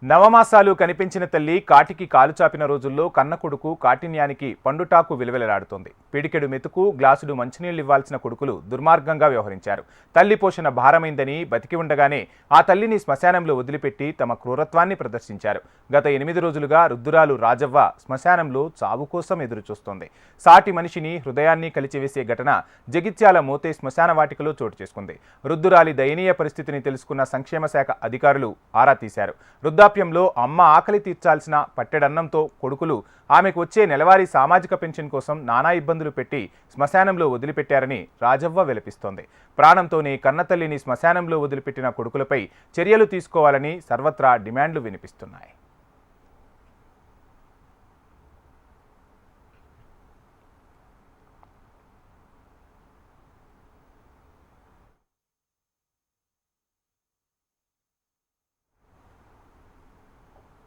నవమాసాలు కనిపించిన తల్లి కాటికి కాలు చాపిన రోజుల్లో కన్న కొడుకు కాఠిన్యానికి పండుటాకు విలువెలలాడుతోంది. పిడికెడు మెతుకు గ్లాసుడు మంచినీళ్లు ఇవ్వాల్సిన కొడుకులు దుర్మార్గంగా వ్యవహరించారు. తల్లి పోషణ భారమైందని బతికి ఉండగానే ఆ తల్లిని శ్మశానంలో వదిలిపెట్టి తమ క్రూరత్వాన్ని ప్రదర్శించారు. గత 8 రోజులుగా రుద్దురాలు రాజవ్వ శ్మశానంలో చావు కోసం ఎదురుచూస్తోంది. సాటి మనిషిని హృదయాన్ని కలిచివేసే ఘటన జగిత్యాల మోతే శ్మశాన వాటికలో చోటు చేసుకుంది. రుద్దురాలి దయనీయ పరిస్థితిని తెలుసుకున్న సంక్షేమ శాఖ అధికారులు ఆరా తీశారు. వృద్ధాప్యంలో అమ్మ ఆకలి తీర్చాల్సిన పట్టెడన్నంతో కొడుకులు ఆమెకు వచ్చే నెలవారీ సామాజిక పెన్షన్ కోసం నానా ఇబ్బందులు పెట్టి శ్మశానంలో వదిలిపెట్టారని రాజవ్వ విలపిస్తోంది. ప్రాణంతోనే కన్నతల్లిని శ్మశానంలో వదిలిపెట్టిన కొడుకులపై చర్యలు తీసుకోవాలని సర్వత్రా డిమాండ్లు వినిపిస్తున్నాయి.